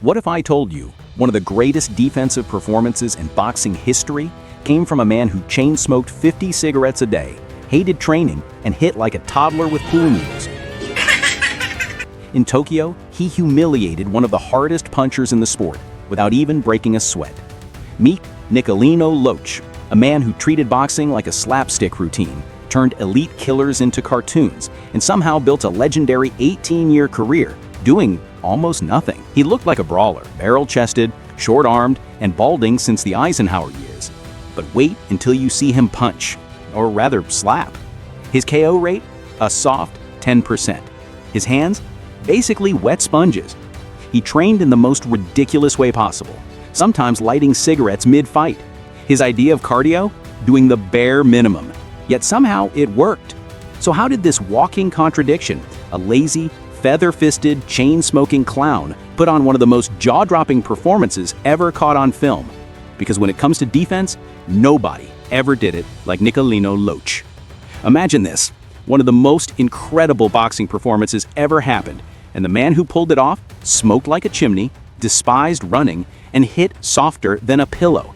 What if I told you one of the greatest defensive performances in boxing history came from a man who chain-smoked 50 cigarettes a day, hated training, and hit like a toddler with pool noodles? In Tokyo, he humiliated one of the hardest punchers in the sport without even breaking a sweat. Meet Nicolino Locche, a man who treated boxing like a slapstick routine, turned elite killers into cartoons, and somehow built a legendary 18-year career doing almost nothing. He looked like a brawler, barrel-chested, short-armed, and balding since the Eisenhower years. But wait until you see him punch, or rather slap. His KO rate? A soft 10%. His hands? Basically wet sponges. He trained in the most ridiculous way possible, sometimes lighting cigarettes mid-fight. His idea of cardio? Doing the bare minimum. Yet somehow it worked. So how did this walking contradiction, a lazy, feather-fisted, chain-smoking clown, put on one of the most jaw-dropping performances ever caught on film? Because when it comes to defense, nobody ever did it like Nicolino Locche. Imagine this, one of the most incredible boxing performances ever happened, and the man who pulled it off smoked like a chimney, despised running, and hit softer than a pillow.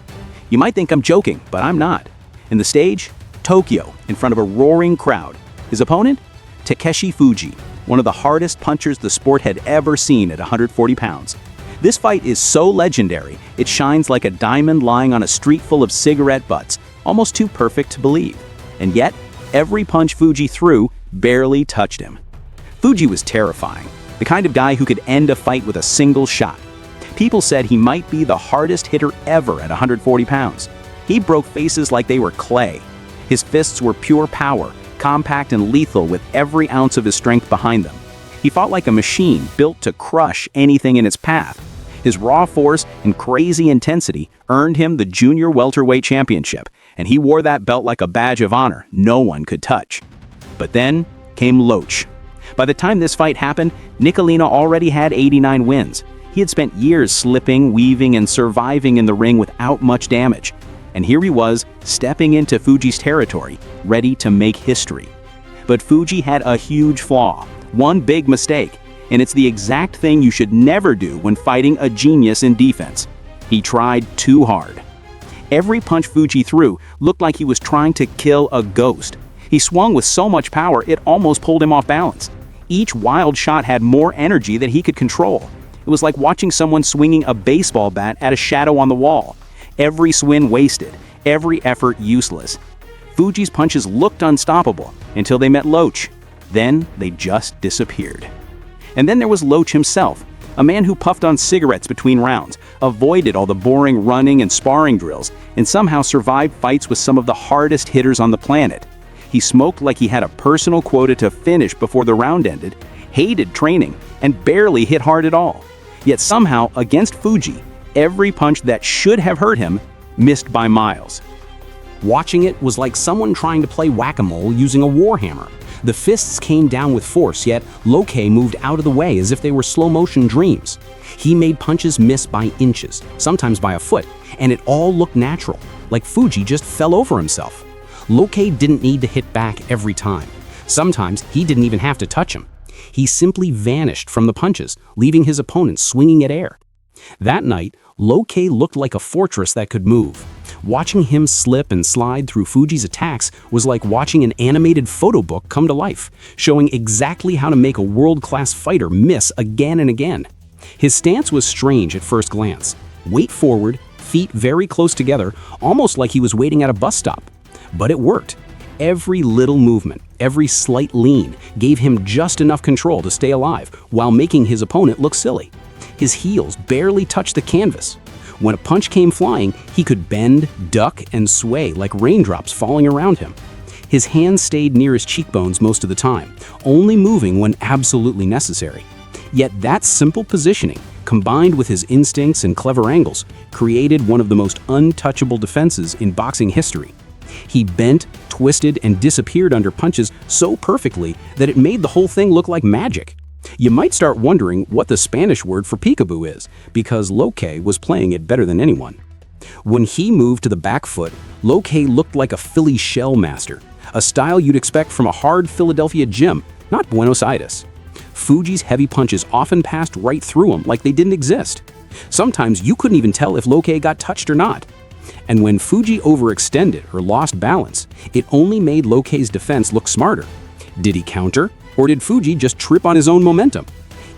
You might think I'm joking, but I'm not. And the stage? Tokyo, in front of a roaring crowd. His opponent? Takeshi Fuji, one of the hardest punchers the sport had ever seen at 140 pounds. This fight is so legendary, it shines like a diamond lying on a street full of cigarette butts, almost too perfect to believe. And yet, every punch Fuji threw barely touched him. Fuji was terrifying, the kind of guy who could end a fight with a single shot. People said he might be the hardest hitter ever at 140 pounds. He broke faces like they were clay. His fists were pure power, compact and lethal with every ounce of his strength behind them. He fought like a machine built to crush anything in its path. His raw force and crazy intensity earned him the junior welterweight championship, and he wore that belt like a badge of honor no one could touch. But then came Locche. By the time this fight happened, Nicolino already had 89 wins. He had spent years slipping, weaving, and surviving in the ring without much damage. And here he was, stepping into Fuji's territory, ready to make history. But Fuji had a huge flaw, one big mistake, and it's the exact thing you should never do when fighting a genius in defense. He tried too hard. Every punch Fuji threw looked like he was trying to kill a ghost. He swung with so much power it almost pulled him off balance. Each wild shot had more energy than he could control. It was like watching someone swinging a baseball bat at a shadow on the wall. Every swing wasted, every effort useless. Fuji's punches looked unstoppable until they met Locche. Then they just disappeared. And then there was Locche himself, a man who puffed on cigarettes between rounds, avoided all the boring running and sparring drills, and somehow survived fights with some of the hardest hitters on the planet. He smoked like he had a personal quota to finish before the round ended, hated training, and barely hit hard at all. Yet somehow, against Fuji, every punch that should have hurt him missed by miles. Watching it was like someone trying to play whack-a-mole using a warhammer. The fists came down with force, yet Locche moved out of the way as if they were slow-motion dreams. He made punches miss by inches, sometimes by a foot, and it all looked natural, like Fuji just fell over himself. Locche didn't need to hit back every time. Sometimes he didn't even have to touch him. He simply vanished from the punches, leaving his opponent swinging at air. That night, Locche looked like a fortress that could move. Watching him slip and slide through Fuji's attacks was like watching an animated photo book come to life, showing exactly how to make a world-class fighter miss again and again. His stance was strange at first glance. Weight forward, feet very close together, almost like he was waiting at a bus stop. But it worked. Every little movement, every slight lean gave him just enough control to stay alive while making his opponent look silly. His heels barely touched the canvas. When a punch came flying, he could bend, duck, and sway like raindrops falling around him. His hands stayed near his cheekbones most of the time, only moving when absolutely necessary. Yet that simple positioning, combined with his instincts and clever angles, created one of the most untouchable defenses in boxing history. He bent, twisted, and disappeared under punches so perfectly that it made the whole thing look like magic. You might start wondering what the Spanish word for peekaboo is, because Locche was playing it better than anyone. When he moved to the back foot, Locche looked like a Philly shell master, a style you'd expect from a hard Philadelphia gym, not Buenos Aires. Fuji's heavy punches often passed right through him like they didn't exist. Sometimes you couldn't even tell if Locche got touched or not. And when Fuji overextended or lost balance, it only made Locche's defense look smarter. Did he counter, or did Fuji just trip on his own momentum?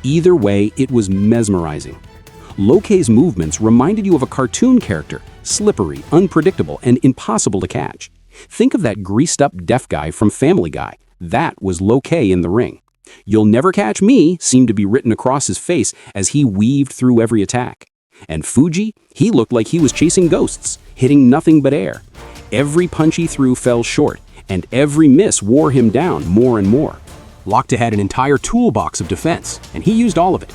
Either way, it was mesmerizing. Locche's movements reminded you of a cartoon character, slippery, unpredictable, and impossible to catch. Think of that greased-up deaf guy from Family Guy. That was Locche in the ring. "You'll never catch me" seemed to be written across his face as he weaved through every attack. And Fuji, he looked like he was chasing ghosts, hitting nothing but air. Every punch he threw fell short, and every miss wore him down more and more. Locche had an entire toolbox of defense, and he used all of it.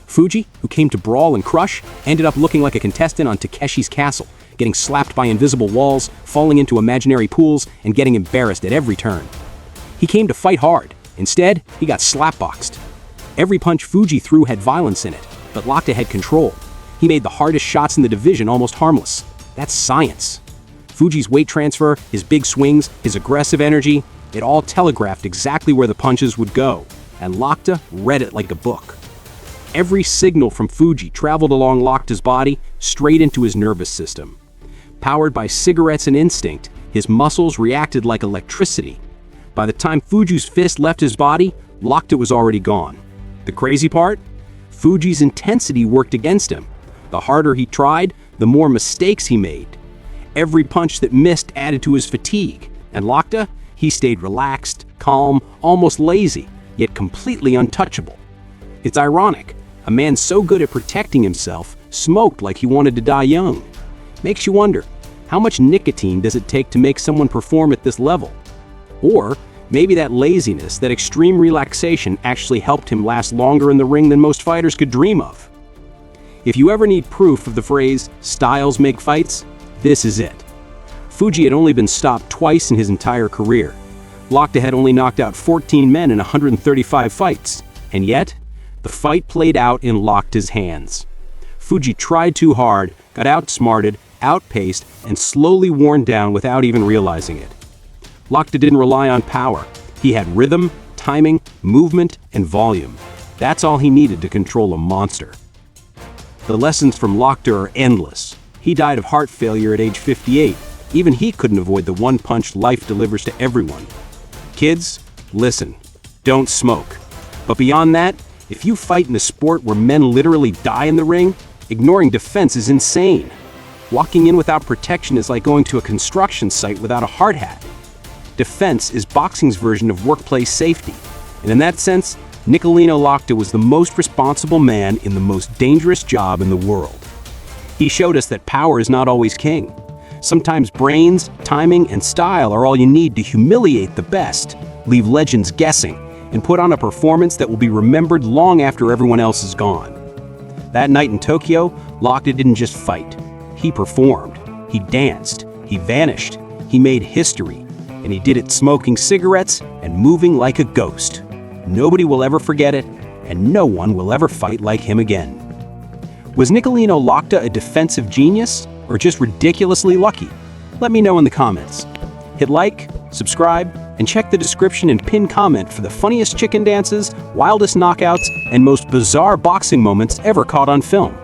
Fuji, who came to brawl and crush, ended up looking like a contestant on Takeshi's Castle, getting slapped by invisible walls, falling into imaginary pools, and getting embarrassed at every turn. He came to fight hard. Instead, he got slapboxed. Every punch Fuji threw had violence in it, but Locche had control. He made the hardest shots in the division almost harmless. That's science. Fuji's weight transfer, his big swings, his aggressive energy, it all telegraphed exactly where the punches would go, and Locche read it like a book. Every signal from Fuji traveled along Locche's body, straight into his nervous system. Powered by cigarettes and instinct, his muscles reacted like electricity. By the time Fuji's fist left his body, Locche was already gone. The crazy part? Fuji's intensity worked against him. The harder he tried, the more mistakes he made. Every punch that missed added to his fatigue, and Locche, he stayed relaxed, calm, almost lazy, yet completely untouchable. It's ironic. A man so good at protecting himself smoked like he wanted to die young. Makes you wonder, how much nicotine does it take to make someone perform at this level? Or maybe that laziness, that extreme relaxation actually helped him last longer in the ring than most fighters could dream of. If you ever need proof of the phrase, "styles make fights," this is it. Fuji had only been stopped twice in his entire career. Locche had only knocked out 14 men in 135 fights. And yet, the fight played out in Locche's hands. Fuji tried too hard, got outsmarted, outpaced, and slowly worn down without even realizing it. Locche didn't rely on power. He had rhythm, timing, movement, and volume. That's all he needed to control a monster. The lessons from Locche are endless. He died of heart failure at age 58. Even he couldn't avoid the one punch life delivers to everyone. Kids, listen, don't smoke. But beyond that, if you fight in a sport where men literally die in the ring, ignoring defense is insane. Walking in without protection is like going to a construction site without a hard hat. Defense is boxing's version of workplace safety. And in that sense, Nicolino Locche was the most responsible man in the most dangerous job in the world. He showed us that power is not always king. Sometimes brains, timing, and style are all you need to humiliate the best, leave legends guessing, and put on a performance that will be remembered long after everyone else is gone. That night in Tokyo, Locche didn't just fight. He performed. He danced. He vanished. He made history. And he did it smoking cigarettes and moving like a ghost. Nobody will ever forget it, and no one will ever fight like him again. Was Nicolino Locche a defensive genius, or just ridiculously lucky? Let me know in the comments. Hit like, subscribe, and check the description and pin comment for the funniest chicken dances, wildest knockouts, and most bizarre boxing moments ever caught on film.